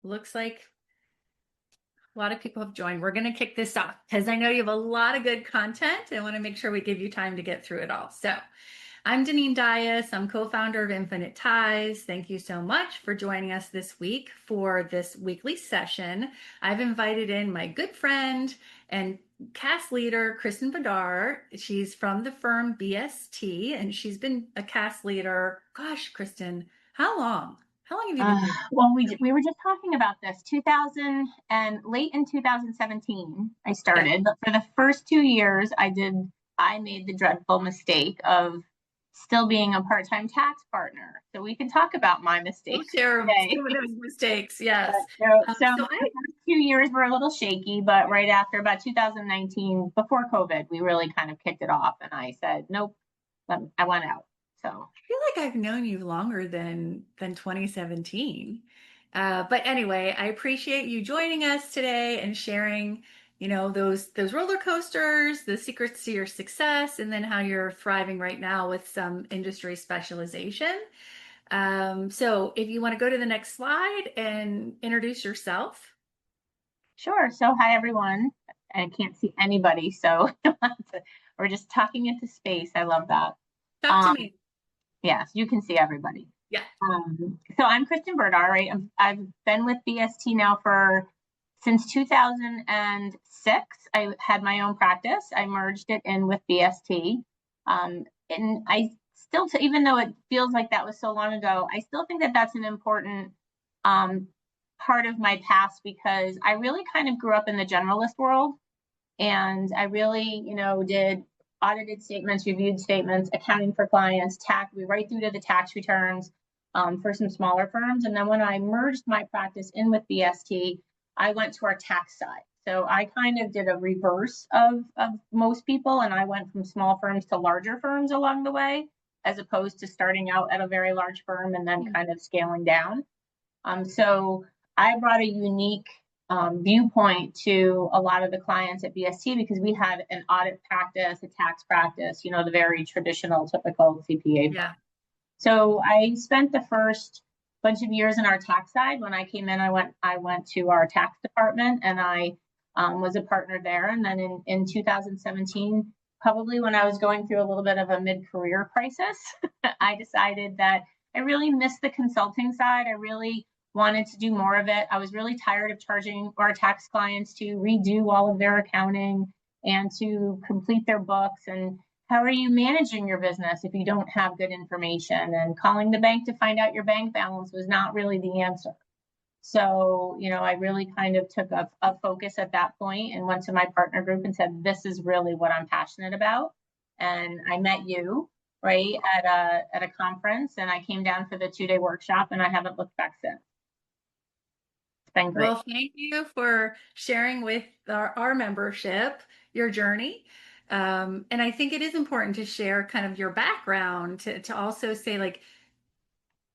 Looks like a lot of people have joined. We're going to kick this off because I know you have a lot of good content. I want to make sure we give you time to get through it all. So I'm Danin Dia. I'm co-founder of Infinite Ties. Thank you so much for joining us this week for this weekly session. I've invited in my good friend and CAS leader, Kristen Badar. She's from the firm BST, and she's been a CAS leader. Gosh, Kristen, how long? How long have you been doing it? Well, we were just talking about this. 2000 and late in 2017, I started. But for the first 2 years, I made the dreadful mistake of still being a part-time tax partner. So we can talk about my We'll mistakes share today. some of those mistakes. Yes. So So the first 2 years were a little shaky, but right after about 2019, before COVID, we really kind of kicked it off. And I said, nope, I went out. So I feel like I've known you longer than 2017. But anyway, I appreciate you joining us today and sharing, those roller coasters, the secrets to your success, and then how you're thriving right now with some industry specialization. So if you want to go to the next slide and introduce yourself. sure. So hi, everyone. I can't see anybody, so we're just talking into space. I love that. Talk to Um, me. yes, you can see everybody. Yeah. So I'm Kristen Badar, right? I've been with BST now since 2006. I had my own practice. I merged it in with BST. And I still, even though it feels like that was so long ago, I still think that that's an important um, part of my past because I really kind of grew up in the generalist world. And I really, did audited statements, reviewed statements, accounting for clients, tax, we right through to the tax returns for some smaller firms. And then when I merged my practice in with BST, I went to our tax side. So I kind of did a reverse of most people, and I went from small firms to larger firms along the way, as opposed to starting out at a very large firm and then kind of scaling down. So I brought a unique viewpoint to a lot of the clients at BST because we had an audit practice, a tax practice, the very traditional, typical CPA firm. Yeah. So I spent the first bunch of years in our tax side. When I came in, I went to our tax department and I was a partner there. And then in 2017, probably when I was going through a little bit of a mid-career crisis, I decided that I really missed the consulting side. I really wanted to do more of it. I was really tired of charging our tax clients to redo all of their accounting and to complete their books. And how are you managing your business if you don't have good information? And calling the bank to find out your bank balance was not really the answer. So, I really kind of took a focus at that point and went to my partner group and said, this is really what I'm passionate about. And I met you right at a conference, and I came down for the 2-day workshop, and I haven't looked back since. Been great. Well, thank you for sharing with our membership your journey. And I think it is important to share kind of your background to also say, like,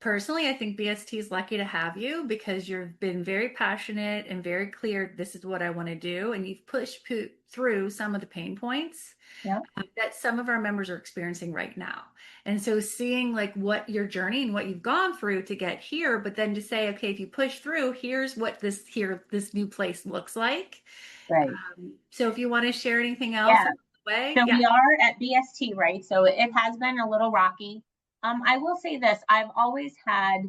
personally, I think BST is lucky to have you because you've been very passionate and very clear. This is what I want to do. And you've pushed through some of the pain points Yeah. that some of our members are experiencing right now. And so seeing like what your journey and what you've gone through to get here, but then to say, okay, if you push through, here's what this new place looks like. Right. So if you want to share anything else Yeah. along the way, So yeah. we are at BST, right? So it has been a little rocky. I will say this, I've always felt,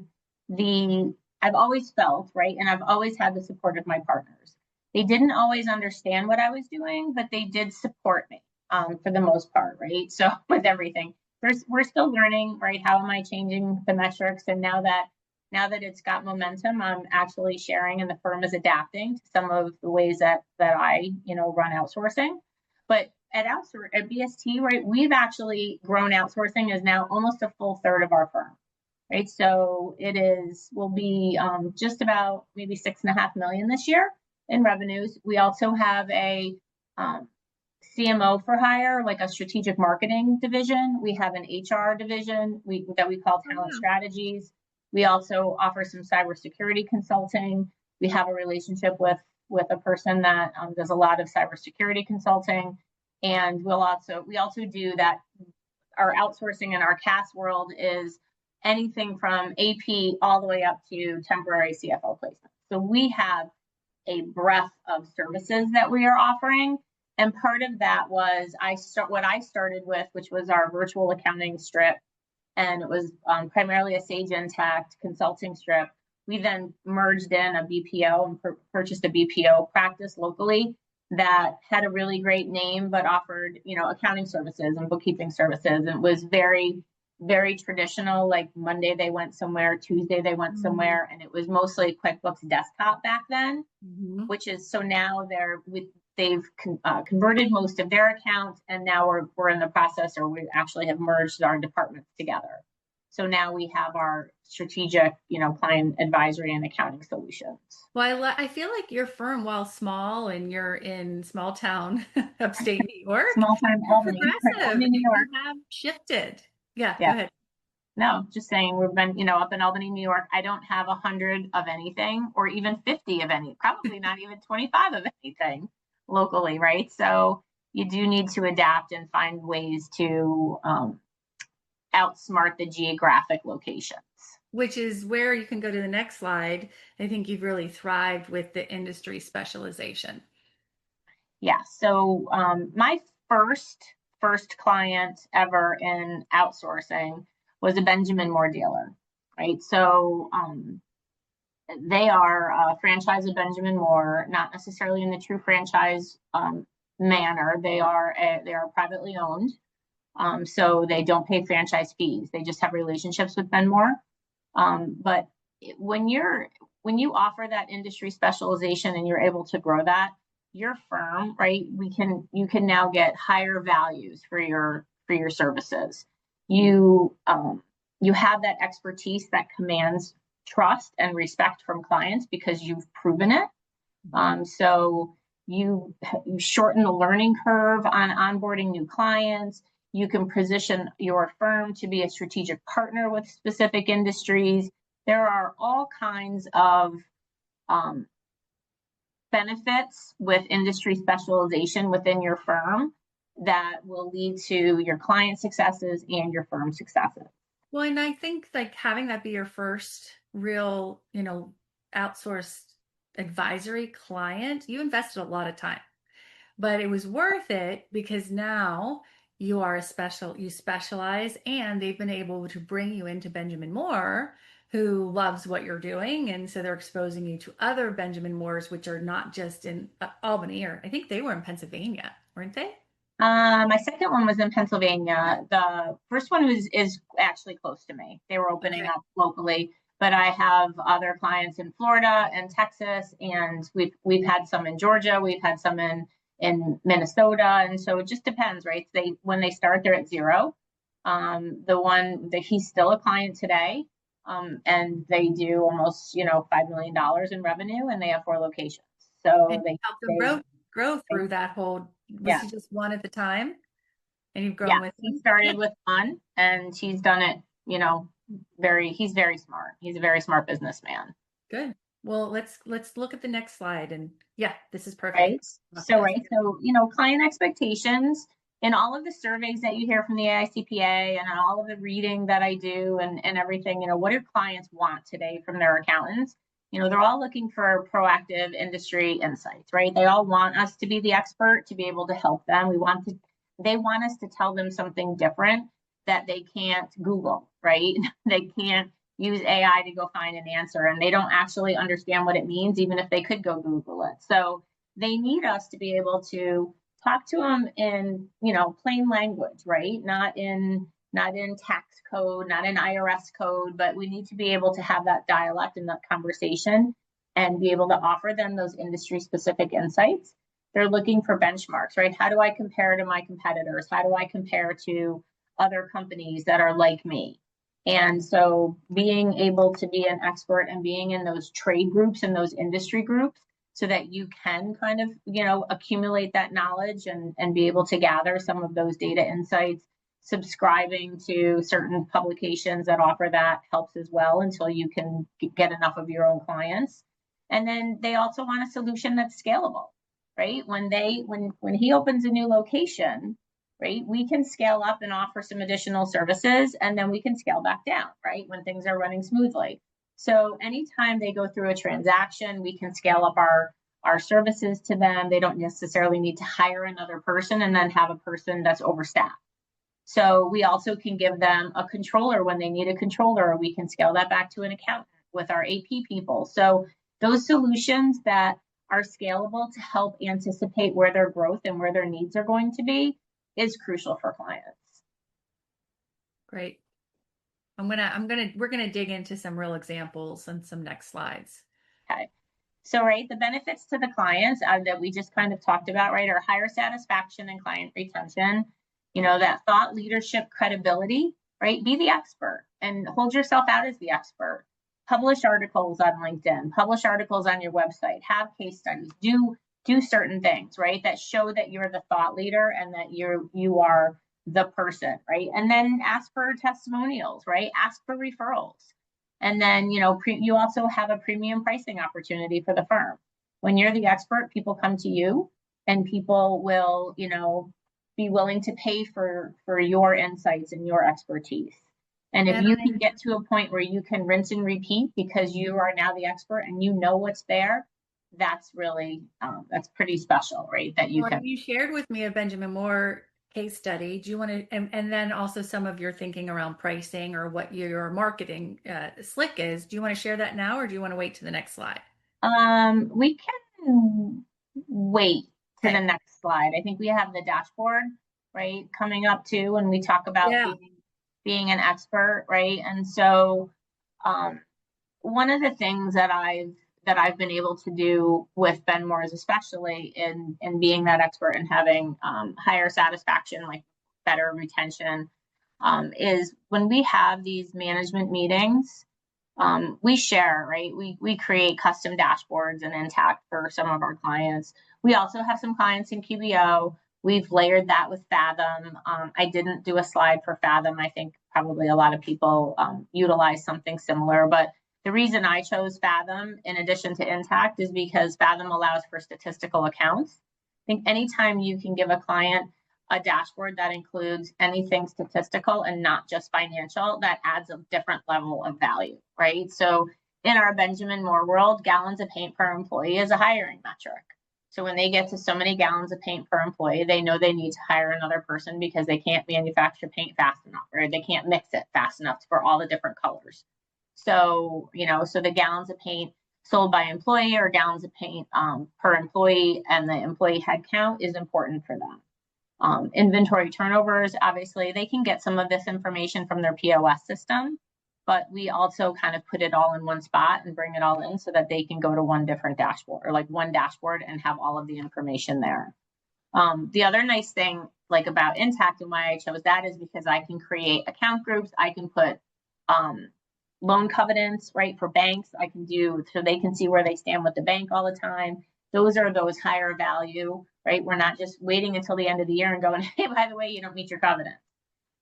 right? And I've always had the support of my partners. They didn't always understand what I was doing, but they did support me for the most part, right? So with everything, we're still learning, right? How am I changing the metrics? And now that it's got momentum, I'm actually sharing and the firm is adapting to some of the ways that I, run outsourcing. But at BST, right, we've actually grown outsourcing is now almost a full third of our firm, right? So will be just about maybe 6.5 million this year in revenues. We also have a CMO for hire, like a strategic marketing division. We have an HR division that we call talent strategies. We also offer some cybersecurity consulting. We have a relationship with a person that does a lot of cybersecurity consulting. And we also do that. Our outsourcing in our CAS world is anything from AP all the way up to temporary CFO placements. So we have a breadth of services that we are offering. And part of that was what I started with, which was our virtual accounting strip. And it was primarily a Sage Intacct consulting strip. We then merged in a BPO and purchased a BPO practice locally that had a really great name, but offered, accounting services and bookkeeping services. And it was very, very traditional. Like Monday they went somewhere, Tuesday they went somewhere, and it was mostly QuickBooks Desktop back then, which is, so now they've converted most of their accounts, and now we're in the process, or we actually have merged our departments together. So now we have our strategic, client advisory and accounting solutions. Well, I feel like your firm, while small and you're in small town upstate New York, Small town you're Albany, progressive. New York. You have shifted. Yeah, Yeah. go ahead. No, just saying we've been, up in Albany, New York. I don't have 100 of anything or even 50 of any, probably not even 25 of anything locally, right? So you do need to adapt and find ways to outsmart the geographic locations. Which is where you can go to the next slide. I think you've really thrived with the industry specialization. Yeah. So my first client ever in outsourcing was a Benjamin Moore dealer, right? So they are a franchise of Benjamin Moore, not necessarily in the true franchise manner. They are privately owned, so they don't pay franchise fees. They just have relationships with Ben Moore. But when you offer that industry specialization and you're able to grow that, your firm, right? You can now get higher values for your services. You have that expertise that commands trust and respect from clients because you've proven it. So you shorten the learning curve on onboarding new clients. You can position your firm to be a strategic partner with specific industries. There are all kinds of benefits with industry specialization within your firm that will lead to your client successes and your firm successes. Well, and I think like having that be your first real, outsourced advisory client, you invested a lot of time, but it was worth it because now you specialize, and they've been able to bring you into Benjamin Moore, who loves what you're doing. And so they're exposing you to other Benjamin Moores, which are not just in Albany, or I think they were in Pennsylvania, weren't they? My second one was in Pennsylvania. The first one is actually close to me. They were opening up locally, but I have other clients in Florida and Texas, and we've had some in Georgia. We've had some in Minnesota, and so it just depends, right? When they start, they're at zero. He's still a client today, and they do almost $5 million in revenue, and they have 4 locations. So and they help them grow through that whole. Was he just one at the time, and you've grown with him? He started with one, and he's done it. He's very smart. He's a very smart businessman. Good. Well, let's look at the next slide, and yeah, this is perfect. Right. So client expectations in all of the surveys that you hear from the AICPA and all of the reading that I do and everything, what do clients want today from their accountants? They're all looking for proactive industry insights, right? They all want us to be the expert, to be able to help them. They want us to tell them something different that they can't Google, right? They can't use AI to go find an answer, and they don't actually understand what it means, even if they could go Google it. So they need us to be able to talk to them in, plain language, right? Not in tax code, not in IRS code, but we need to be able to have that dialect and that conversation and be able to offer them those industry specific insights. They're looking for benchmarks, right? How do I compare to my competitors? How do I compare to other companies that are like me? And so being able to be an expert and being in those trade groups and those industry groups so that you can kind of, accumulate that knowledge and be able to gather some of those data insights. Subscribing to certain publications that offer that helps as well until you can get enough of your own clients. And then they also want a solution that's scalable, right? When he opens a new location, right, we can scale up and offer some additional services, and then we can scale back down, right, when things are running smoothly. So anytime they go through a transaction, we can scale up our services to them. They don't necessarily need to hire another person and then have a person that's overstaffed. So we also can give them a controller when they need a controller, or we can scale that back to an accountant with our AP people. So those solutions that are scalable to help anticipate where their growth and where their needs are going to be is crucial for clients. Great. We're gonna dig into some real examples and some next slides. Okay. So, right, the benefits to the clients that we just kind of talked about, right, are higher satisfaction and client retention. You know, that thought leadership credibility, right? Be the expert and hold yourself out as the expert. Publish articles on LinkedIn, publish articles on your website, have case studies, do certain things, right? That show that you're the thought leader and that you are the person, right? And then ask for testimonials, right? Ask for referrals. And then, you know, you also have a premium pricing opportunity for the firm. When you're the expert, people come to you and people will, you know, be willing to pay for your insights and your expertise. And if you can get to a point where you can rinse and repeat because you are now the expert and you know what's there, that's really, that's pretty special, right? That you can. You shared with me a Benjamin Moore case study. Do you want to, and then also some of your thinking around pricing or what your marketing slick is. Do you want to share that now or do you want to wait to the next slide? We can wait to the next slide. I think we have the dashboard, right, coming up too, when we talk about being an expert, right? And so one of the things that I've been able to do with Ben Moore's, especially in being that expert and having higher satisfaction, like better retention, is when we have these management meetings, we share, right? We create custom dashboards and Intact for some of our clients. We also have some clients in QBO. We've layered that with Fathom. I didn't do a slide for Fathom. I think probably a lot of people utilize something similar, but the reason I chose Fathom in addition to Intact is because Fathom allows for statistical accounts. I think anytime you can give a client a dashboard that includes anything statistical and not just financial, that adds a different level of value, right? So in our Benjamin Moore world, gallons of paint per employee is a hiring metric. So when they get to so many gallons of paint per employee, they know they need to hire another person because they can't manufacture paint fast enough, or they can't mix it fast enough for all the different colors. So, you know, so the gallons of paint sold by employee or gallons of paint per employee and the employee head count is important for them. Inventory turnovers, obviously, they can get some of this information from their POS system, but we also kind of put it all in one spot and bring it all in so that they can go to one different dashboard or like one dashboard and have all of the information there. The other nice thing like about Intact and why I chose that is because I can create account groups. I can put loan covenants, right, for banks. I can do so they can see where they stand with the bank all the time. Those are those higher value, right? We're not just waiting until the end of the year and going, hey, by the way, you don't meet your covenant,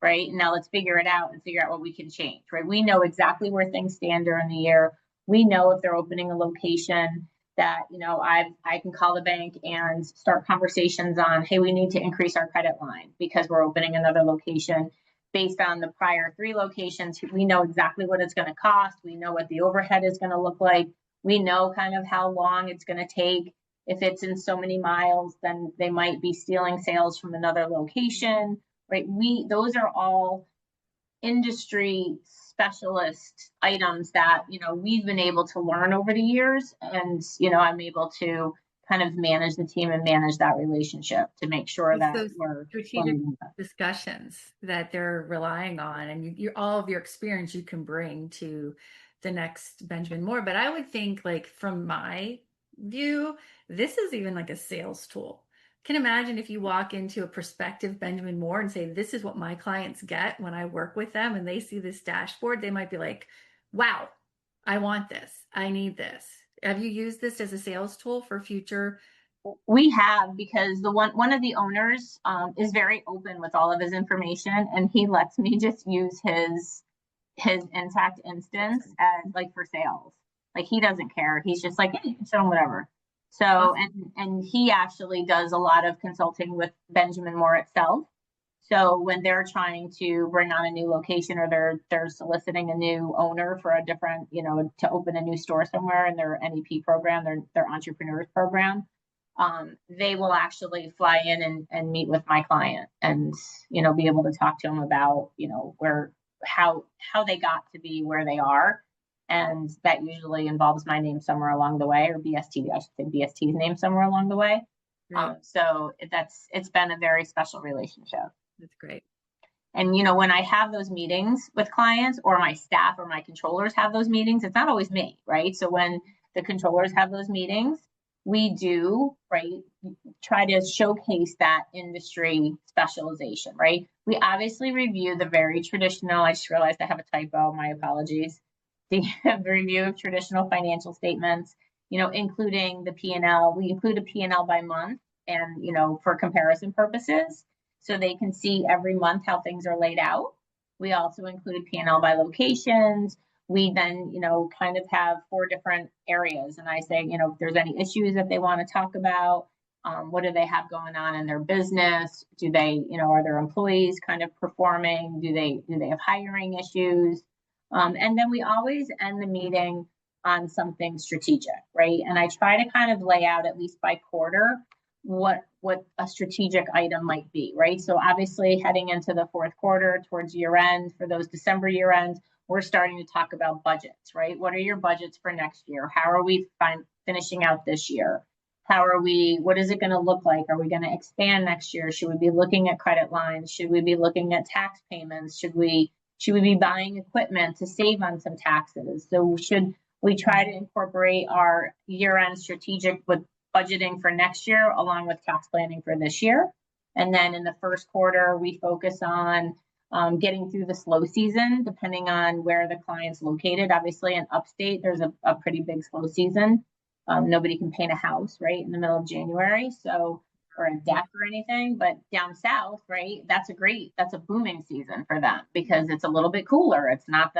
right? Now let's figure it out and figure out what we can change, right? We know exactly where things stand during the year. We know if they're opening a location that, you know, I can call the bank and start conversations on, hey, we need to increase our credit line because we're opening another location. Based on the prior 3 locations, we know exactly what it's going to cost. We know what the overhead is going to look like. We know kind of how long it's going to take. If it's in so many miles, then they might be stealing sales from another location, right? Those are all industry specialist items that, you know, we've been able to learn over the years. And, you know, I'm able to kind of manage the team and manage that relationship to make sure that we're strategic discussions that they're relying on, and all of your experience you can bring to the next Benjamin Moore. But I would think, like, from my view, this is even like a sales tool. Can imagine if you walk into a prospective Benjamin Moore and say, this is what my clients get when I work with them, and they see this dashboard, they might be like, wow, I want this. I need this. Have you used this as a sales tool for future? We have, because one of the owners is very open with all of his information, and he lets me just use his Intact instance as like for sales. Like he doesn't care. He's just like, hey, show him whatever. So and he actually does a lot of consulting with Benjamin Moore itself. So when they're trying to bring on a new location, or they're soliciting a new owner for a different, to open a new store somewhere in their NEP program, their entrepreneurs program, they will actually fly in and meet with my client and, be able to talk to them about, how they got to be where they are. And that usually involves my name somewhere along the way, or BST, I should say BST's name somewhere along the way. Great. So it's been a very special relationship. That's great. And, when I have those meetings with clients, or my staff or my controllers have those meetings, it's not always me, right? So when the controllers have those meetings, we do, right, try to showcase that industry specialization, right? We obviously review the very traditional, I just realized I have a typo, my apologies. The review of traditional financial statements, including the P&L. We include a P&L by month and, for comparison purposes, so they can see every month how things are laid out. We also include P&L by locations. We then, kind of have 4 different areas. And I say, if there's any issues that they want to talk about, what do they have going on in their business? Do they, are their employees kind of performing? Do they have hiring issues? And then we always end the meeting on something strategic, right? And I try to kind of lay out, at least by quarter, what a strategic item might be, right? So obviously heading into the fourth quarter towards year end, for those December year ends, we're starting to talk about budgets, right? What are your budgets for next year? How are we finishing out this year? What is it going to look like? Are we going to expand next year? Should we be looking at credit lines? Should we be looking at tax payments? Should we be buying equipment to save on some taxes? So should we try to incorporate our year-end strategic with budgeting for next year along with tax planning for this year? And then in the first quarter, we focus on getting through the slow season, depending on where the client's located. Obviously in upstate, there's a pretty big slow season. Nobody can paint a house, right, in the middle of January, so, or a deck or anything. But down south, right, that's a booming season for them because it's a little bit cooler. It's not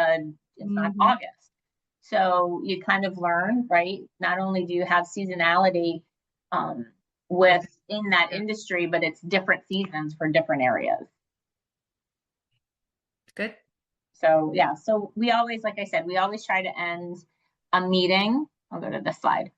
August. So you kind of learn, right? Not only do you have seasonality within that industry, but it's different seasons for different areas. Good. So yeah, so we always, like I said, we always try to end a meeting. I'll go to this slide.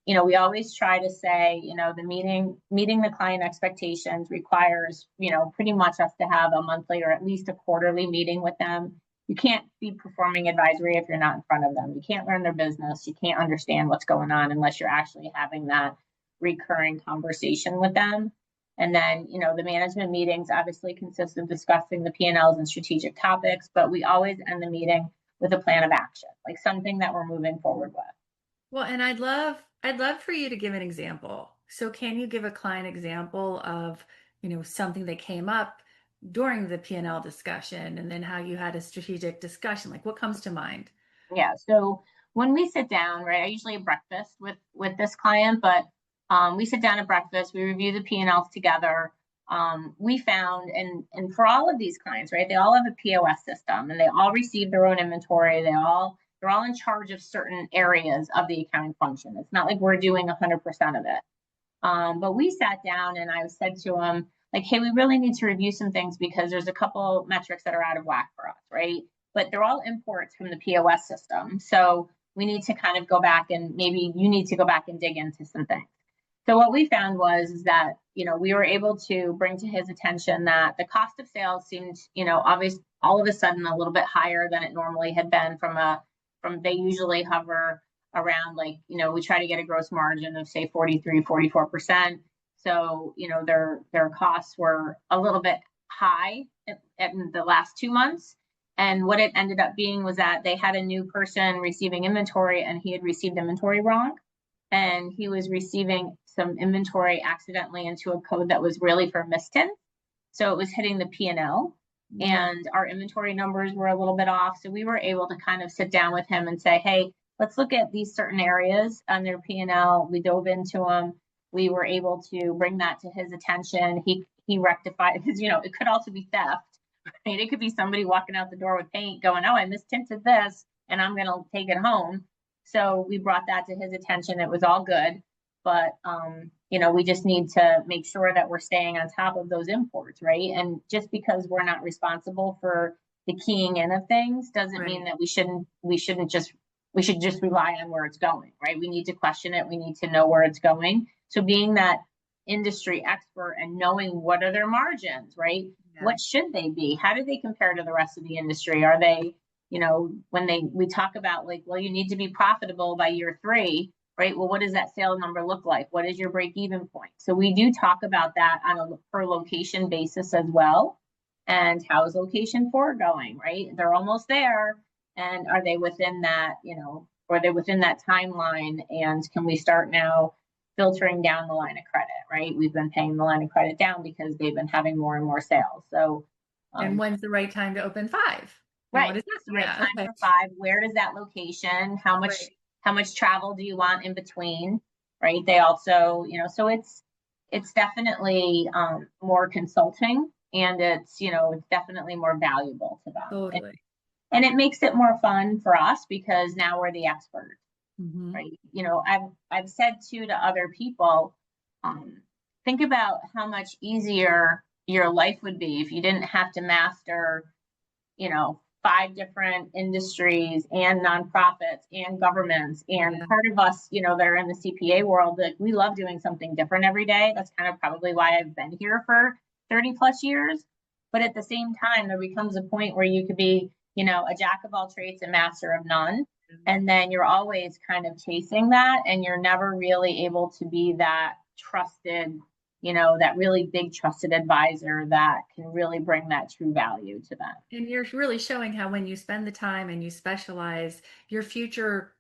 We always try to say, the meeting the client expectations requires, pretty much us to have a monthly or at least a quarterly meeting with them. You can't be performing advisory if you're not in front of them. You can't learn their business. You can't understand what's going on unless you're actually having that recurring conversation with them. And then, the management meetings obviously consist of discussing the P&Ls and strategic topics, but we always end the meeting with a plan of action, like something that we're moving forward with. Well, and I'd love for you to give an example. So can you give a client example of, something that came up during the P&L discussion, and then how you had a strategic discussion? Like, what comes to mind? Yeah. So when we sit down, right, I usually have breakfast with this client, but we sit down at breakfast, we review the P&Ls together. We found, and for all of these clients, right, they all have a POS system and they all receive their own inventory. They're all in charge of certain areas of the accounting function. It's not like we're doing 100% of it. But we sat down and I said to them, like, hey, we really need to review some things because there's a couple metrics that are out of whack for us, right? But they're all imports from the POS system. So we need to kind of go back, and maybe you need to go back and dig into some things. So what we found was that, we were able to bring to his attention that the cost of sales seemed, obvious all of a sudden a little bit higher than it normally had been they usually hover around, like, we try to get a gross margin of say 43-44%. So, their costs were a little bit high in the last 2 months. And what it ended up being was that they had a new person receiving inventory, and he had received inventory wrong. And he was receiving some inventory accidentally into a code that was really for mistint. So it was hitting the P&L, and our inventory numbers were a little bit off. So we were able to kind of sit down with him and say, hey, let's look at these certain areas on their P&L. We dove into them. We were able to bring that to his attention. He rectified, because, it could also be theft, right? It could be somebody walking out the door with paint going, oh, I mistinted this and I'm going to take it home. So we brought that to his attention. It was all good. But, we just need to make sure that we're staying on top of those imports, right? And just because we're not responsible for the keying in of things doesn't mean Right. that we should just rely on where it's going, right? We need to question it. We need to know where it's going. So being that industry expert and knowing what are their margins, right? Yeah. What should they be? How do they compare to the rest of the industry? Are they, when we talk about like, well, you need to be profitable by year 3, right? Well, what does that sales number look like? What is your break even point? So we do talk about that on a per location basis as well. And how is location 4 going, right? They're almost there. And are they within that, are they within that timeline? And can we start now filtering down the line of credit, right? We've been paying the line of credit down because they've been having more and more sales. So, And when's the right time to open 5? And right, what is what's that? the right Yeah. time Okay. for 5? Where does that location? How much Right. how much travel do you want in between, right? They also, so it's definitely more consulting, and it's definitely more valuable to them. Totally. And it makes it more fun for us because now we're the expert, Mm-hmm. right? I've said too to other people, think about how much easier your life would be if you didn't have to master, 5 different industries and nonprofits and governments. And Yeah. part of us, that are in the CPA world, that we love doing something different every day. That's kind of probably why I've been here for 30 plus years. But at the same time, there becomes a point where you could be, a jack of all trades and master of none. And then you're always kind of chasing that, and you're never really able to be that trusted, that really big trusted advisor that can really bring that true value to them. And you're really showing how when you spend the time and you specialize, your future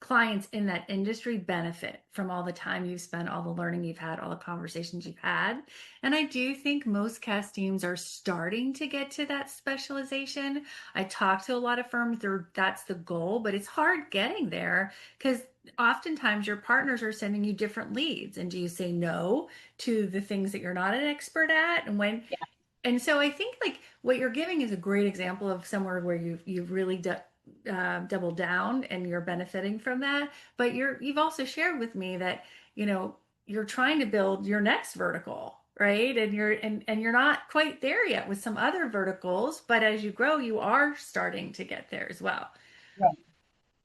clients in that industry benefit from all the time you've spent, all the learning you've had, all the conversations you've had. And I do think most CAS teams are starting to get to that specialization. I talk to a lot of firms, that's the goal, but it's hard getting there because oftentimes your partners are sending you different leads. And do you say no to the things that you're not an expert at? And so I think like what you're giving is a great example of somewhere where you've really doubled down and you're benefiting from that. But you've also shared with me that you're trying to build your next vertical, right? And you're not quite there yet with some other verticals, but as you grow, you are starting to get there as well. Right.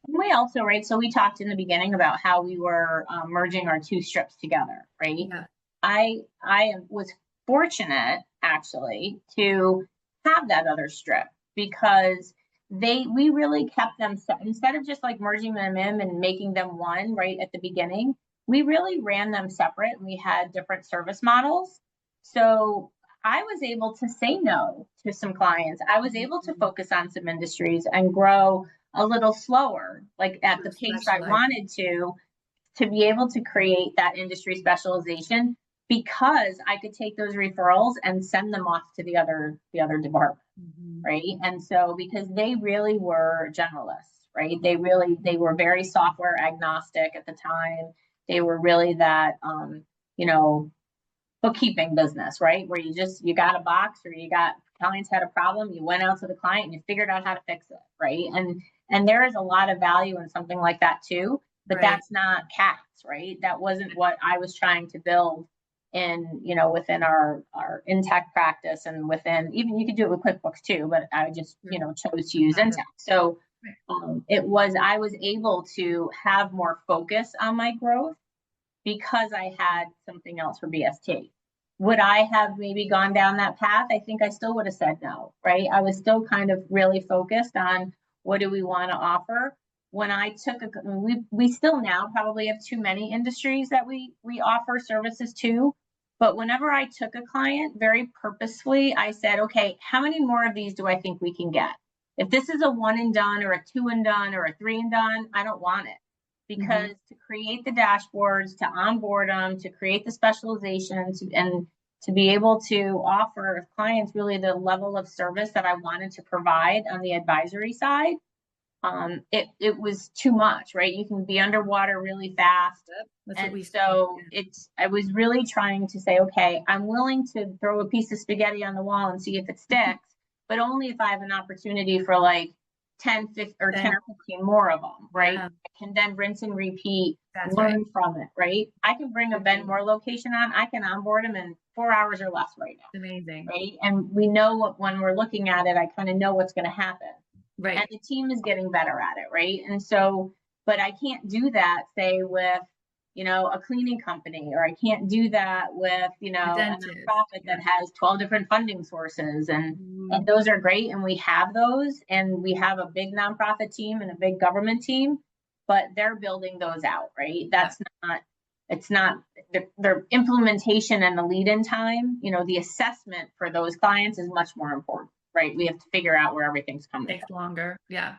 And we also, right, so we talked in the beginning about how we were merging our 2 strips together, right? Yeah. I was fortunate actually to have that other strip because we really kept them instead of just like merging them in and making them one right at the beginning. We really ran them separate, and we had different service models. So I was able to say no to some clients. I was able to focus on some industries and grow a little slower, like at the pace I Specialize. wanted to be able to create that industry specialization because I could take those referrals and send them off to the other department, Mhm. right? And so because they really were generalists, right? They were very software agnostic at the time. They were really that you know, bookkeeping business, right? Where you got a box, or you got clients had a problem, you went out to the client and you figured out how to fix it, right? And there is a lot of value in something like that too, but Right. that's not CAS, right? That wasn't what I was trying to build in, within our Intech practice, and within, even you could do it with QuickBooks too, but I just, chose to use Intech. So I was able to have more focus on my growth because I had something else for BST. Would I have maybe gone down that path? I think I still would have said no, right? I was still kind of really focused on what do we want to offer. When I took we still now probably have too many industries that we offer services to. But whenever I took a client, very purposefully, I said, okay, how many more of these do I think we can get? If this is a 1 and done, or a 2 and done, or a 3 and done, I don't want it, because to create the dashboards, to onboard them, to create the specializations, and to be able to offer clients really the level of service that I wanted to provide on the advisory side, it was too much, right? You can be underwater really fast. That's what And we so I was really trying to say, okay, I'm willing to throw a piece of spaghetti on the wall and see if it sticks, but only if I have an opportunity for like 10, 15, or 10 Then, or 15 more of them, right? yeah, I can then rinse and repeat, that's right. learn from it, right? I can bring a Ben Moore location on, I can onboard them in 4 hours or less right now, Amazing. right? And we know what, when we're looking at it, I kind of know what's going to happen. Right. And the team is getting better at it, right? And so, but I can't do that, say, with, a cleaning company, or I can't do that with, a Dentist. nonprofit that has 12 different funding sources. And Mm, those are great. And we have those, and we have a big nonprofit team and a big government team, but they're building those out, right? That's not, it's not their implementation and the lead in time, the assessment for those clients is much more important, right? We have to figure out where everything's coming takes from. longer. Yeah.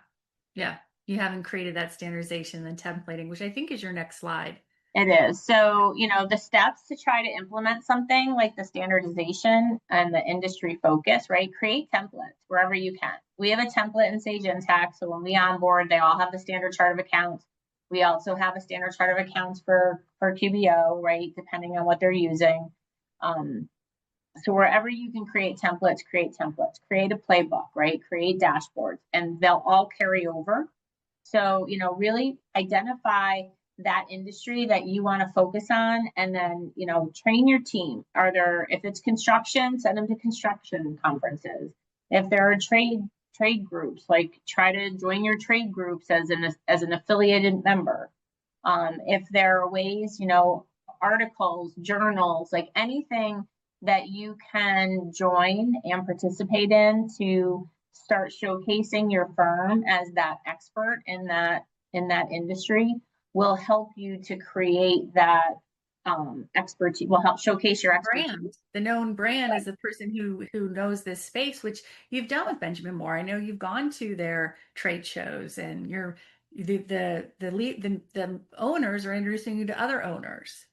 Yeah. You haven't created that standardization and templating, which I think is your next slide. It is. So, the steps to try to implement something like the standardization and the industry focus, right? Create templates wherever you can. We have a template in Sage Intacct. So when we onboard, they all have the standard chart of accounts. We also have a standard chart of accounts for QBO, right? Depending on what they're using. So wherever you can create templates, create a playbook, right? Create dashboards, and they'll all carry over. So, really identify that industry that you want to focus on, and then, train your team. If it's construction, send them to construction conferences. If there are trade groups, like try to join your trade groups as an affiliated member. If there are ways, articles, journals, like anything that you can join and participate in to start showcasing your firm as that expert in that industry will help you to create that expertise, will help showcase your expertise. Brand. The known brand is the person who knows this space, which you've done with Benjamin Moore. I know you've gone to their trade shows, and the owners are introducing you to other owners.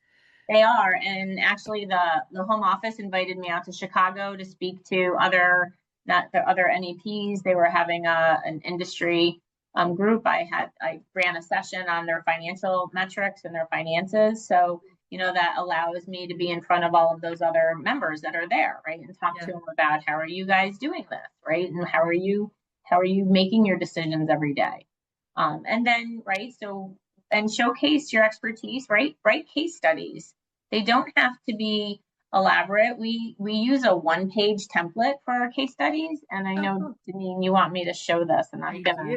They are, and actually the home office invited me out to Chicago to speak to other NEPs. They were having an industry group. I ran a session on their financial metrics and their finances. So, that allows me to be in front of all of those other members that are there, right? And talk to them about, how are you guys doing this, right? And how are you making your decisions every day? And then, right, so, and showcase your expertise, right? Write case studies. They don't have to be elaborate. We use a 1-page template for our case studies. And I know, Danin, you want me to show this, and I'm gonna.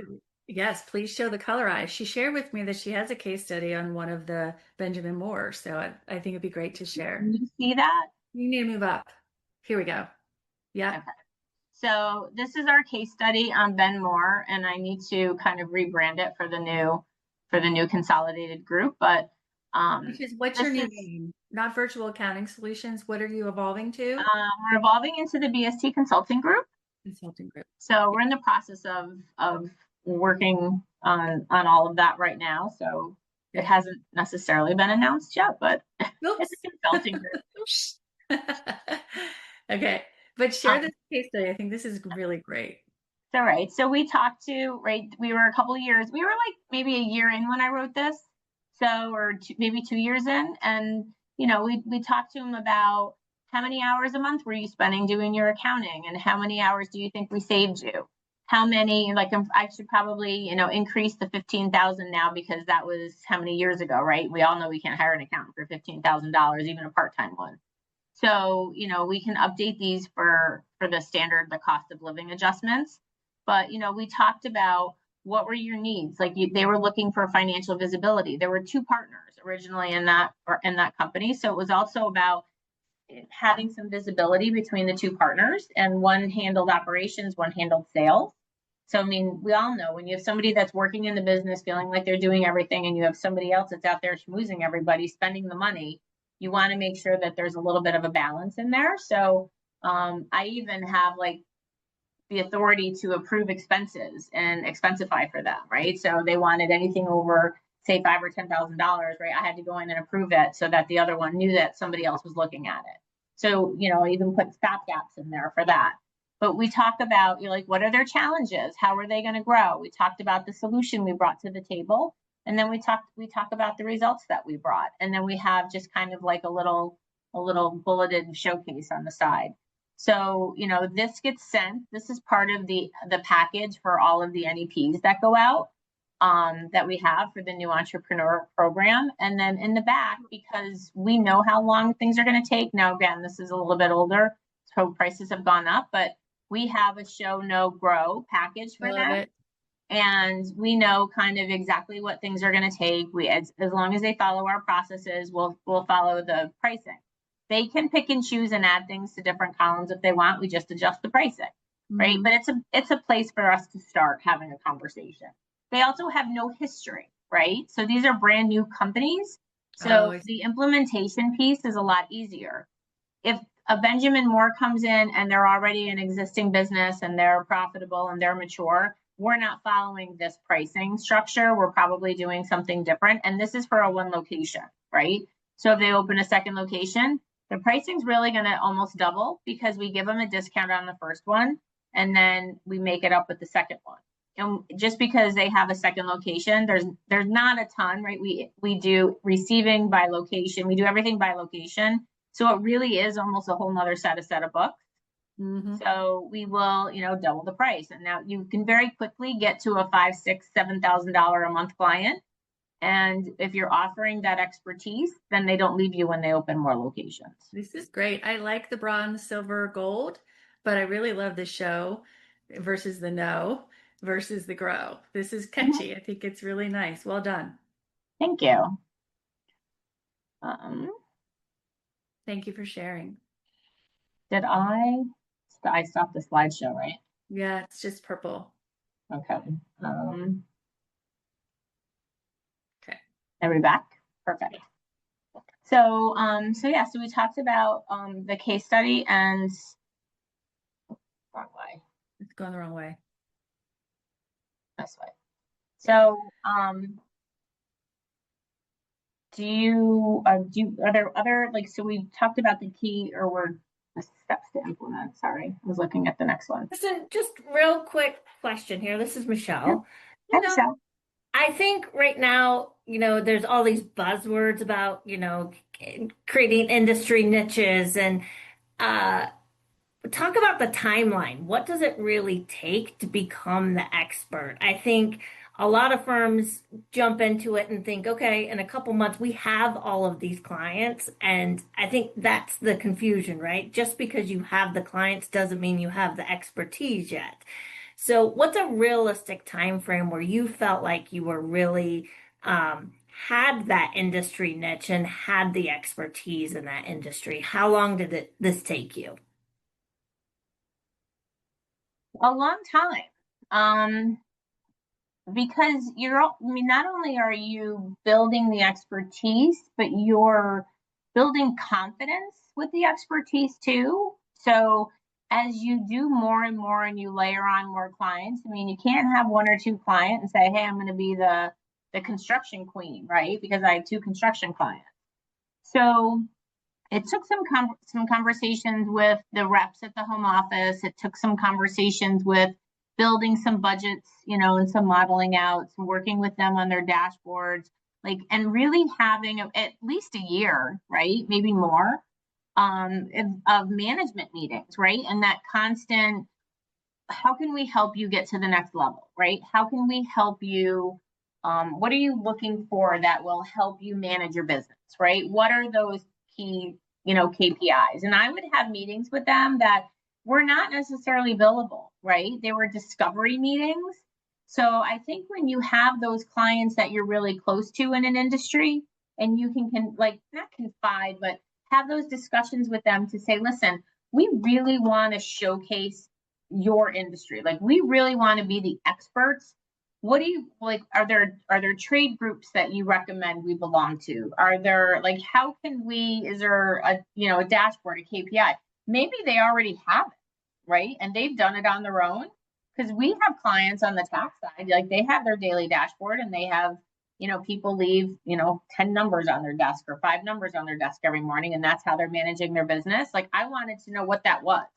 Yes, please show the color eyes. She shared with me that she has a case study on one of the Benjamin Moore. So I think it'd be great to share. Can you see that? You need to move up. Here we go. Yeah. Okay. So this is our case study on Ben Moore, and I need to kind of rebrand it for the new consolidated group. But what's your new name? Not Virtual Accounting Solutions. What are you evolving to? We're evolving into the BST Consulting Group. Consulting Group. So we're in the process of working on all of that right now. So it hasn't necessarily been announced yet, but it's a consulting group. Okay. But share this case study. I think this is really great. All right. So we talked to, right, we were a couple of years, we were like maybe a year in when I wrote this. So, or maybe 2 years in. And, we talked to him about, how many hours a month were you spending doing your accounting? And how many hours do you think we saved you? How many, like, I should probably, increase the 15,000 now, because that was how many years ago, right? We all know we can't hire an accountant for $15,000, even a part-time one. So, we can update these for the standard, the cost of living adjustments. But, we talked about, what were your needs? Like, they were looking for financial visibility. There were 2 partners originally in that company. So it was also about having some visibility between the 2 partners, and one handled operations, one handled sales. So, I mean, we all know when you have somebody that's working in the business feeling like they're doing everything, and you have somebody else that's out there schmoozing everybody, spending the money, you want to make sure that there's a little bit of a balance in there. So I even have like the authority to approve expenses and expensify for them, right? So they wanted anything over, say, $5,000 or $10,000, right? I had to go in and approve it so that the other one knew that somebody else was looking at it. So, I even put stopgaps in there for that. But we talk about, like, what are their challenges? How are they going to grow? We talked about the solution we brought to the table. And then we talk about the results that we brought. And then we have just kind of like a little bulleted showcase on the side. So, this gets sent. This is part of the package for all of the NEPs that go out, that we have for the new entrepreneur program. And then in the back, because we know how long things are going to take. Now, again, this is a little bit older, so prices have gone up, but we have a show, no, grow package I for love them. it. And we know kind of exactly what things are going to take. As long as they follow our processes, we'll follow the pricing. They can pick and choose and add things to different columns if they want. We just adjust the pricing, right? But it's a place for us to start having a conversation. They also have no history, right? So these are brand new companies. So the implementation piece is a lot easier. If a Benjamin Moore comes in and they're already an existing business and they're profitable and they're mature, we're not following this pricing structure. We're probably doing something different. And this is for a one location, right? So if they open a second location, the pricing's really going to almost double because we give them a discount on the first one and then we make it up with the second one. And just because they have a second location, there's not a ton, right? We do receiving by location. We do everything by location. So it really is almost a whole nother set of books. So we will, double the price. And now you can very quickly get to a $5,000, $6,000, $7,000 a month client. And if you're offering that expertise, then they don't leave you when they open more locations. This is great. I like the bronze, silver, gold, but I really love the show versus the no versus the grow. This is catchy. I think it's really nice. Well done. Thank you. Thank you for sharing. Did I stopped the slideshow, right? Yeah, it's just purple. Okay. Okay. Are we back? Perfect. So we talked about the case study and wrong way. It's going the wrong way. This way. So are there other, so we talked about the key the steps to implement. Sorry, I was looking at the next one. Just real quick question here. This is Michelle. Hi, Michelle. I think right now, there's all these buzzwords about, creating industry niches and talk about the timeline. What does it really take to become the expert? I think a lot of firms jump into it and think, okay, in a couple months, we have all of these clients. And I think that's the confusion, right? Just because you have the clients doesn't mean you have the expertise yet. So what's a realistic time frame where you felt like you were really had that industry niche and had the expertise in that industry? How long did this take you? A long time. Because not only are you building the expertise, but you're building confidence with the expertise too. So as you do more and more and you layer on more clients, you can't have one or two clients and say, hey, I'm going to be the construction queen, right? Because I have two construction clients. So it took some conversations with the reps at the home office. It took some conversations with building some budgets, and some modeling out, some working with them on their dashboards, and really having at least a year, right? Maybe more, of management meetings, right? And that constant, how can we help you get to the next level, right? How can we help you? What are you looking for that will help you manage your business, right? What are those key, KPIs? And I would have meetings with them that were not necessarily billable, right? They were discovery meetings. So I think when you have those clients that you're really close to in an industry and you can not confide, but have those discussions with them to say, listen, we really want to showcase your industry. We really want to be the experts. What do you are there trade groups that you recommend we belong to? Are there how can we, is there a dashboard, a KPI? Maybe they already have it, right? And they've done it on their own, because we have clients on the tax side, they have their daily dashboard and they have, people leave, 10 numbers on their desk or 5 numbers on their desk every morning. And that's how they're managing their business. I wanted to know what that was,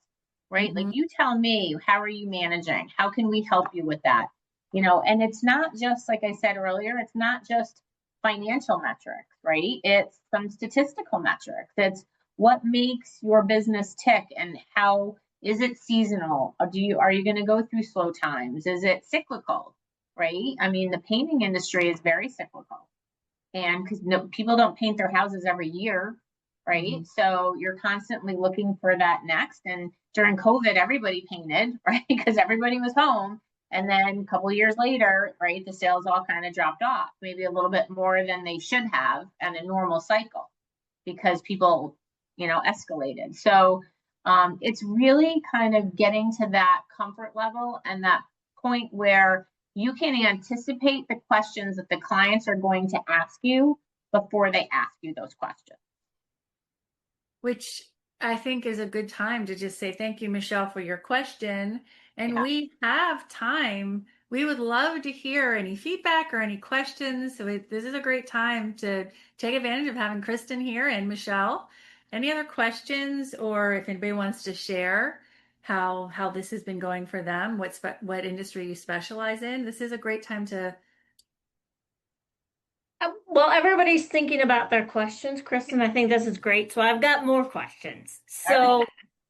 right? You tell me, how are you managing? How can we help you with that? And it's not just, like I said earlier, it's not just financial metrics, right? It's some statistical metrics. It's what makes your business tick, and how is it seasonal? Or are you going to go through slow times? Is it cyclical? Right? I mean, the painting industry is very cyclical, and because people don't paint their houses every year, right? Mm-hmm. So you're constantly looking for that next. And during COVID, everybody painted, right? Because everybody was home. And then a couple of years later, right, the sales all kind of dropped off, maybe a little bit more than they should have in a normal cycle, because people, escalated. So it's really kind of getting to that comfort level and that point where you can anticipate the questions that the clients are going to ask you before they ask you those questions. Which I think is a good time to just say, thank you, Michelle, for your question. And we have time. We would love to hear any feedback or any questions. So this is a great time to take advantage of having Kristen here and Michelle. Any other questions, or if anybody wants to share how this has been going for them, what industry you specialize in, this is a great time to. Well, everybody's thinking about their questions, Kristen. I think this is great. So I've got more questions. So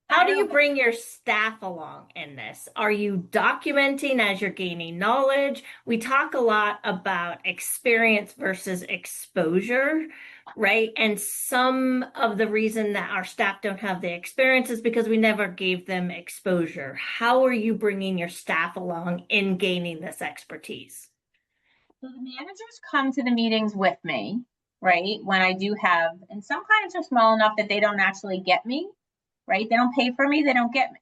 how do you bring your staff along in this? Are you documenting as you're gaining knowledge? We talk a lot about experience versus exposure, right? And some of the reason that our staff don't have the experience is because we never gave them exposure. How are you bringing your staff along in gaining this expertise? So the managers come to the meetings with me, right? When I do have, and some clients are small enough that they don't actually get me, right? They don't pay for me, they don't get me.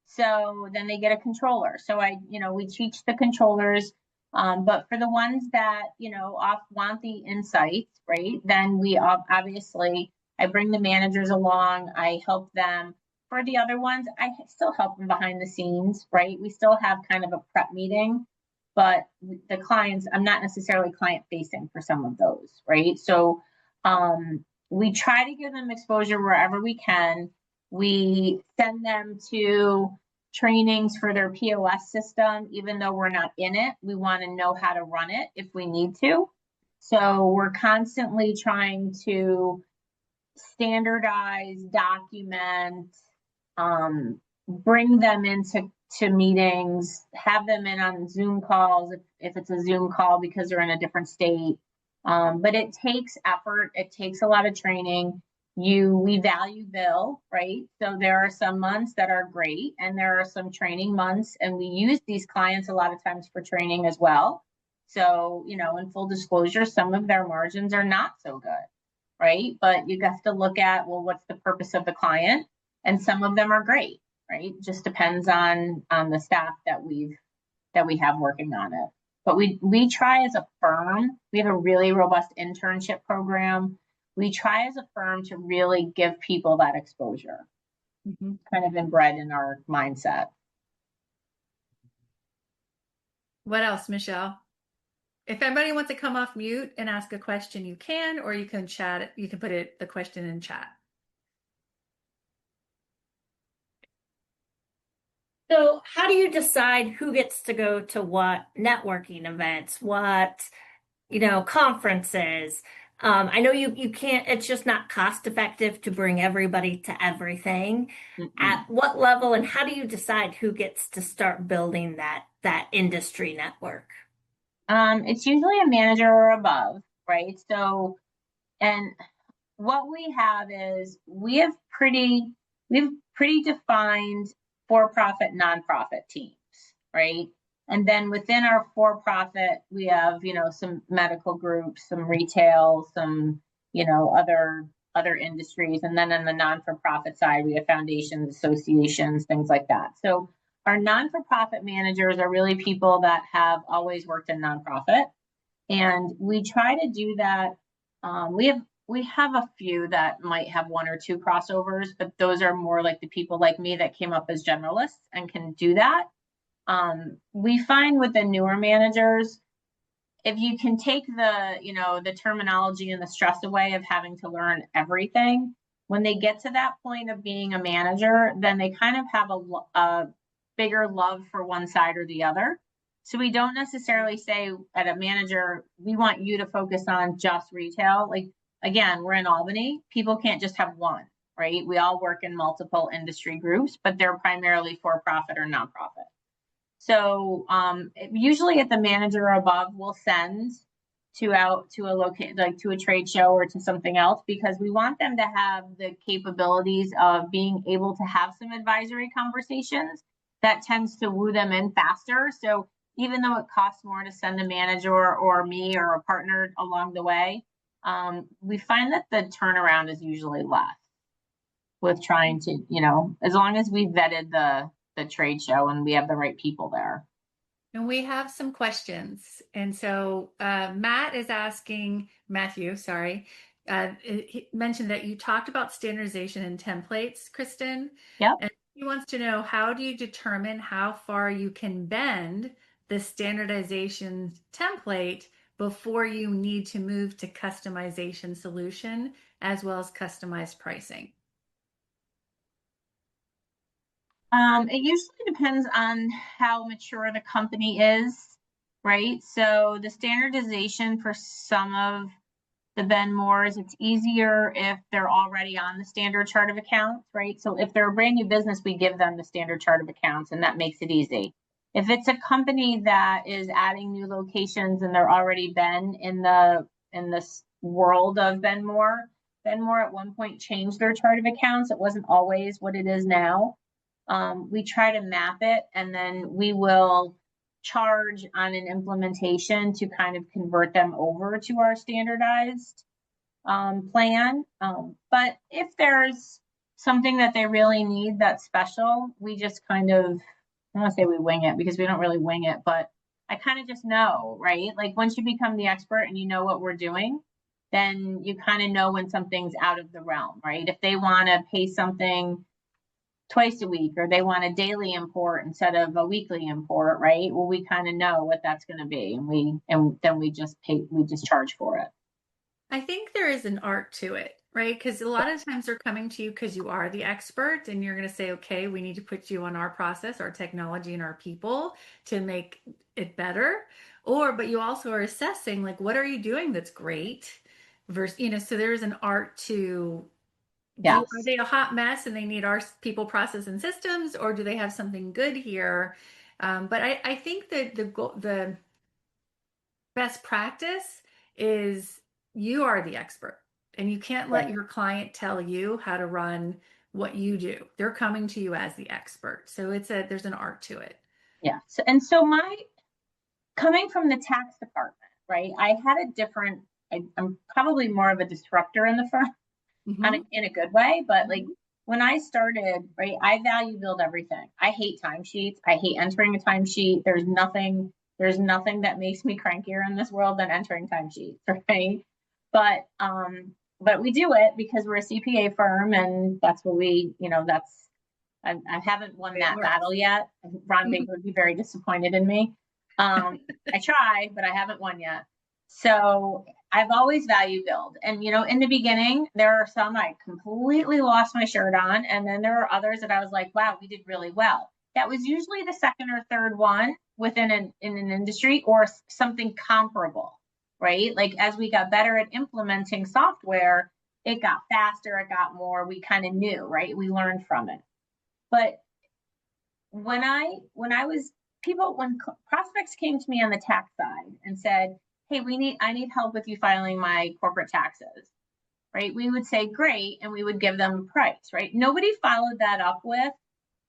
So then they get a controller. So we teach the controllers, but for the ones that, want the insights, right? Then we obviously, I bring the managers along, I help them. For the other ones, I still help them behind the scenes, right? We still have kind of a prep meeting, but the clients, I'm not necessarily client facing for some of those, right? So we try to give them exposure wherever we can. We send them to trainings for their POS system, even though we're not in it. We want to know how to run it if we need to. So we're constantly trying to standardize, document, bring them into meetings, have them in on Zoom calls if it's a Zoom call because they're in a different state. But it takes effort. It takes a lot of training. We value bill, right? So there are some months that are great and there are some training months, and we use these clients a lot of times for training as well. So, in full disclosure, some of their margins are not so good, right? But you have to look at, well, what's the purpose of the client? And some of them are great, right? Just depends on the staff that we have working on it. But we try as a firm, we have a really robust internship program. We try as a firm to really give people that exposure, kind of inbred in our mindset. What else, Michelle? If anybody wants to come off mute and ask a question, you can, or you can chat. You can put the question in chat. So how do you decide who gets to go to what networking events, what, conferences? I know you can't, it's just not cost effective to bring everybody to everything. At what level, and how do you decide who gets to start building that industry network? It's usually a manager or above, right? So, and what we have is we have pretty defined for-profit, nonprofit teams, right? And then within our for-profit, we have, some medical groups, some retail, some, other industries. And then on the non-for-profit side, we have foundations, associations, things like that. So our non-for-profit managers are really people that have always worked in nonprofit. And we try to do that. We have a few that might have one or two crossovers, but those are more like the people like me that came up as generalists and can do that. We find with the newer managers, if you can take the terminology and the stress away of having to learn everything, when they get to that point of being a manager, then they kind of have a bigger love for one side or the other. So we don't necessarily say at a manager, we want you to focus on just retail. Like, again, we're in Albany. People can't just have one, right? We all work in multiple industry groups, but they're primarily for-profit or nonprofit. So usually at the manager or above, we'll send out to a like to a trade show or to something else, because we want them to have the capabilities of being able to have some advisory conversations. That tends to woo them in faster. So even though it costs more to send a manager or me or a partner along the way, we find that the turnaround is usually less with trying to, as long as we vetted the trade show and we have the right people there. And we have some questions. And so Matthew, sorry, he mentioned that you talked about standardization and templates, Kristen. Yep. And he wants to know, how do you determine how far you can bend the standardization template before you need to move to customization solution as well as customized pricing? It usually depends on how mature the company is, right? So the standardization for some of the Ben Moores, it's easier if they're already on the standard chart of accounts, right? So if they're a brand new business, we give them the standard chart of accounts, and that makes it easy. If it's a company that is adding new locations and they're already been in this world of Ben Moore at one point changed their chart of accounts. It wasn't always what it is now. We try to map it, and then we will charge on an implementation to kind of convert them over to our standardized plan. But if there's something that they really need that's special, we just kind of, I don't want to say we wing it, because we don't really wing it, but I kind of just know, right? Like once you become the expert and you know what we're doing, then you kind of know when something's out of the realm, right? If they want to pay something twice a week, or they want a daily import instead of a weekly import, right? Well, we kind of know what that's going to be, and then we just charge for it. I think there is an art to it, right? Because a lot of times they're coming to you because you are the expert, and you're going to say, okay, we need to put you on our process, our technology, and our people to make it better. But you also are assessing, like, what are you doing that's great versus, so there's an art to, Yes. are they a hot mess and they need our people, process, and systems, or do they have something good here? But I think that the best practice is you are the expert, and you can't let your client tell you how to run what you do. They're coming to you as the expert. So there's an art to it. Yeah. So coming from the tax department, right? I had a different, I'm probably more of a disruptor in the firm. Mm-hmm. In a good way, but like when I started, right, I value build everything. I hate timesheets. I hate entering a timesheet. There's nothing that makes me crankier in this world than entering timesheets, right? But we do it because we're a CPA firm, and that's what I haven't won that battle yet. Ron Baker would be very disappointed in me. I try, but I haven't won yet. So I've always value build. And, in the beginning, there are some I completely lost my shirt on. And then there are others that I was like, wow, we did really well. That was usually the second or third one in an industry, or something comparable, right? Like as we got better at implementing software, it got faster, it got more, we kind of knew, right? We learned from it. But when prospects came to me on the tax side and said, hey, I need help with you filing my corporate taxes, right? We would say, great, and we would give them a price, right? Nobody followed that up with,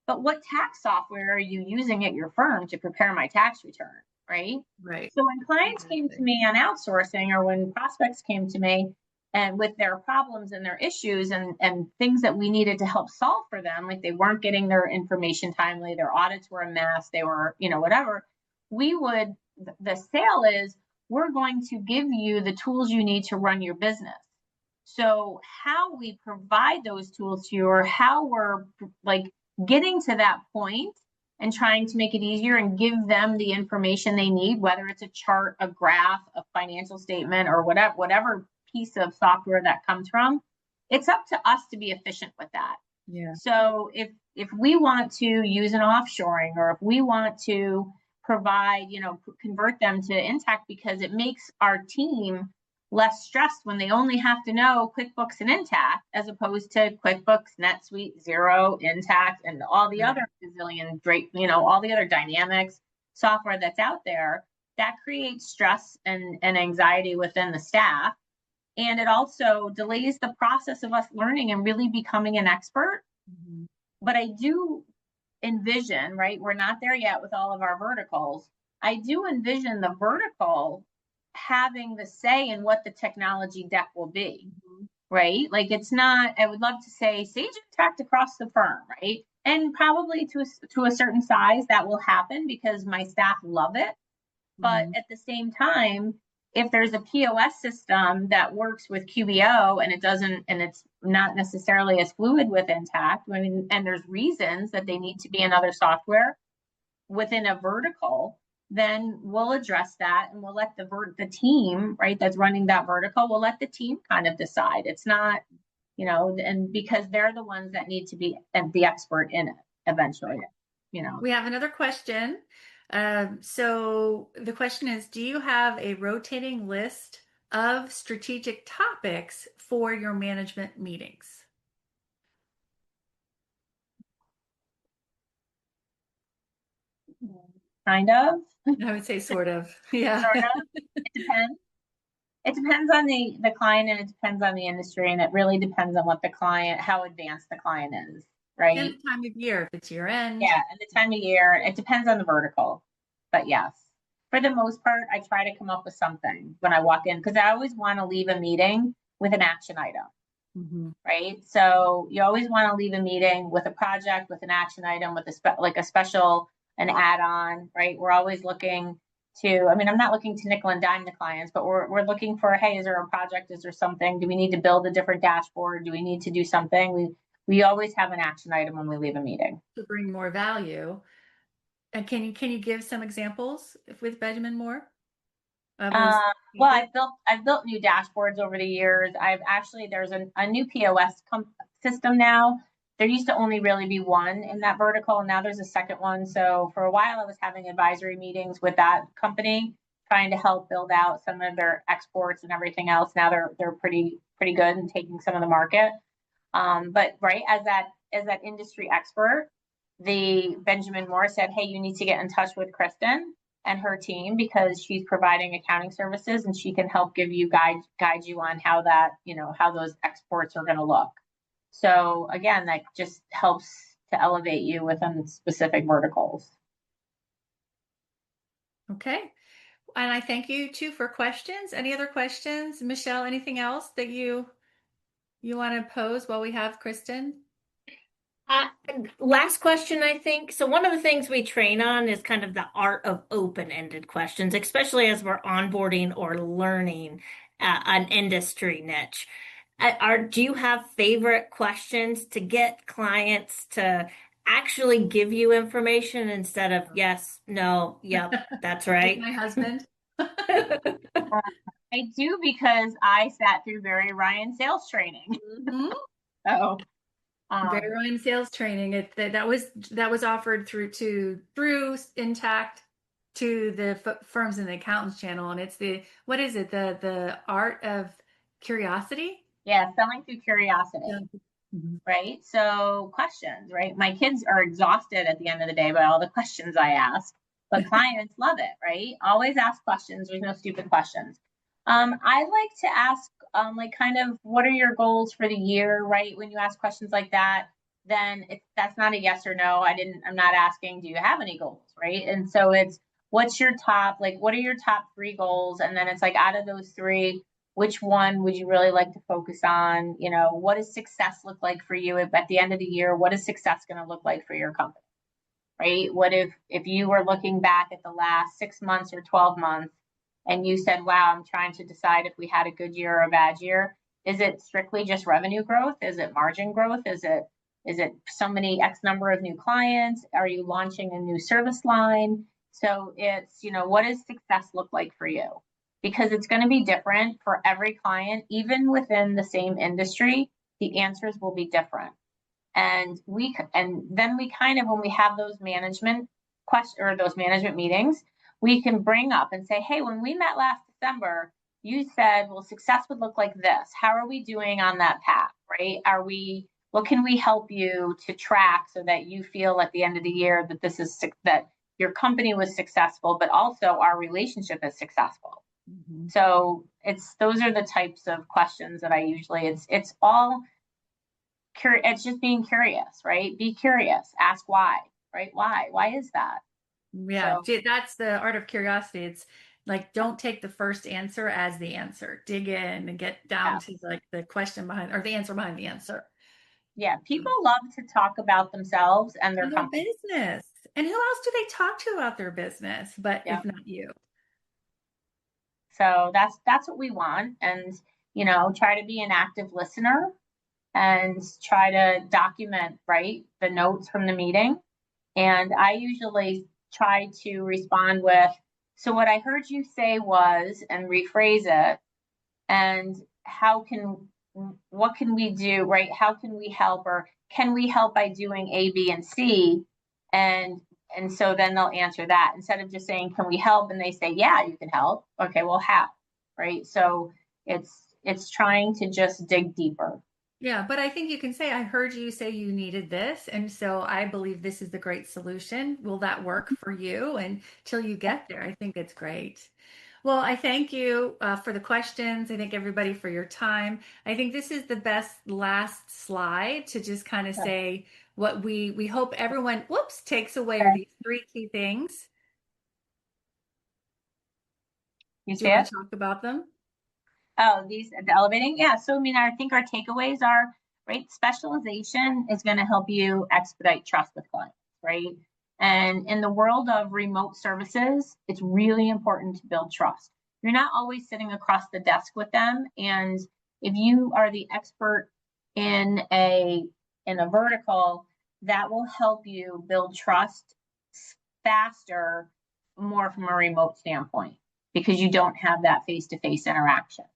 but what tax software are you using at your firm to prepare my tax return, right? Right. So when clients came to me on outsourcing, or when prospects came to me and with their problems and their issues and things that we needed to help solve for them, like they weren't getting their information timely, their audits were a mess, they were, whatever, the sale is, we're going to give you the tools you need to run your business. So how we provide those tools to you, or how we're like getting to that point and trying to make it easier and give them the information they need, whether it's a chart, a graph, a financial statement, or whatever piece of software that comes from, it's up to us to be efficient with that. Yeah. So if we want to use an offshoring, or if we want to provide, convert them to Intact because it makes our team less stressed when they only have to know QuickBooks and Intact, as opposed to QuickBooks, NetSuite, Xero, Intact, and all the other gazillion, all the other Dynamics software that's out there. That creates stress and anxiety within the staff. And it also delays the process of us learning and really becoming an expert. Mm-hmm. But I do envision, right, we're not there yet with all of our verticals. I do envision the vertical having the say in what the technology deck will be, mm-hmm. right? Like, it's not, I would love to say Sage Interact across the firm, right? And probably to a certain size that will happen because my staff love it. But mm-hmm. at the same time, if there's a POS system that works with QBO and it's not necessarily as fluid with Intact, and there's reasons that they need to be in other software within a vertical, then we'll address that and we'll let the team, right, that's running that vertical, we'll let the team kind of decide. It's not, and because they're the ones that need to be the expert in it eventually, We have another question. So the question is, do you have a rotating list of strategic topics for your management meetings? Kind of. I would say sort of. Yeah. Sort of. It depends. It depends on the client, and it depends on the industry, and it really depends on how advanced the client is, right? And the time of year, if it's year end. Yeah, and the time of year. It depends on the vertical. But yes, for the most part, I try to come up with something when I walk in, because I always want to leave a meeting with an action item, mm-hmm. right? So you always want to leave a meeting with a project, with an action item, with a special, an add-on, right? We're always looking to, I'm not looking to nickel and dime the clients, but we're looking for, hey, is there a project? Is there something? Do we need to build a different dashboard? Do we need to do something? We always have an action item when we leave a meeting. To bring more value. And can you give some examples with Benjamin Moore? Well, I've built new dashboards over the years. There's a new POS system now. There used to only really be one in that vertical, and now there's a second one. So for a while, I was having advisory meetings with that company, trying to help build out some of their exports and everything else. Now they're pretty good in taking some of the market. But right, as that industry expert, the Benjamin Moore said, hey, you need to get in touch with Kristen and her team, because she's providing accounting services and she can help guide you on how those exports are going to look. So again, that just helps to elevate you within specific verticals. Okay. And I thank you too for questions. Any other questions? Michelle, anything else that you want to pose while we have Kristen? Last question, I think. So one of the things we train on is kind of the art of open-ended questions, especially as we're onboarding or learning an industry niche. Do you have favorite questions to get clients to actually give you information instead of yes, no, yep, that's right? Like my husband. I do, because I sat through Barry Ryan sales training. Mm-hmm. So Barry Ryan sales training. That was offered through Intact to the firms in the accountants channel, and it's the art of curiosity. Yeah, selling through curiosity. Yeah. Mm-hmm. Right. So questions, right? My kids are exhausted at the end of the day by all the questions I ask, but clients love it, right? Always ask questions. There's no stupid questions. I like to ask, kind of, what are your goals for the year, right? When you ask questions like that, then that's not a yes or no. I'm not asking, do you have any goals, right? And so it's, what are your top 3 goals? And then it's like, out of those 3, which one would you really like to focus on? What does success look like for you at the end of the year? What is success going to look like for your company, right? What if you were looking back at the last 6 months or 12 months and you said, wow, I'm trying to decide if we had a good year or a bad year? Is it strictly just revenue growth? Is it margin growth? Is it so many X number of new clients? Are you launching a new service line? So it's, what does success look like for you? Because it's going to be different for every client, even within the same industry, the answers will be different. And then we kind of, when we have those management questions or those management meetings, we can bring up and say, hey, when we met last December, you said, well, success would look like this. How are we doing on that path, right? What can we help you to track so that you feel at the end of the year that that your company was successful, but also our relationship is successful. Mm-hmm. So those are the types of questions that I usually, it's all, it's just being curious, right? Be curious, ask why, right? Why is that? Yeah, so, that's the art of curiosity. It's like, don't take the first answer as the answer. Dig in and get down to like the question behind, or the answer behind the answer. Yeah, people love to talk about themselves and their business. And who else do they talk to about their business, but if not you? So that's what we want. And, try to be an active listener and try to document, right, the notes from the meeting. And I usually try to respond with, so what I heard you say was, and rephrase it, and what can we do, right? How can we help, or can we help by doing A, B, and C? And so then they'll answer that instead of just saying, can we help? And they say, yeah, you can help. Okay, well, how, right? So it's trying to just dig deeper. Yeah, but I think you can say, I heard you say you needed this, and so I believe this is the great solution. Will that work for you? And till you get there, I think it's great. Well, I thank you for the questions. I thank everybody for your time. I think this is the best last slide to just kind of say what we hope everyone, takes away are these 3 key things. You Do you want to talk about them? Oh, the elevating? Yeah. So, I think our takeaways are, right, specialization is going to help you expedite trust with clients, right? And in the world of remote services, it's really important to build trust. You're not always sitting across the desk with them. And if you are the expert in a vertical, that will help you build trust faster, more from a remote standpoint, because you don't have that face-to-face interaction.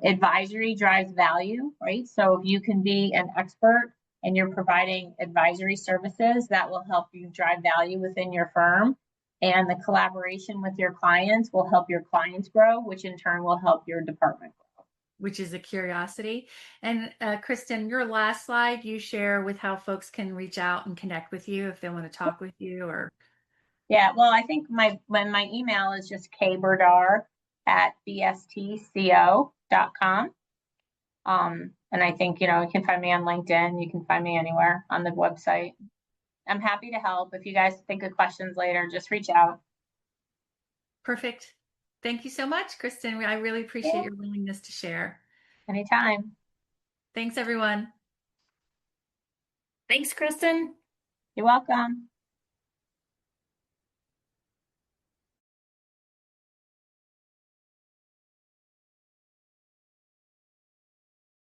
Advisory drives value, right? So if you can be an expert and you're providing advisory services, that will help you drive value within your firm. And the collaboration with your clients will help your clients grow, which in turn will help your department grow. Which is a curiosity. And Kristen, your last slide, you share with how folks can reach out and connect with you if they want to talk with you, or. Yeah, well, I think my email is just kbardar@bstco.com. And I think, you can find me on LinkedIn. You can find me anywhere on the website. I'm happy to help. If you guys think of questions later, just reach out. Perfect. Thank you so much, Kristen. I really appreciate your willingness to share. Anytime. Thanks, everyone. Thanks, Kristen. You're welcome.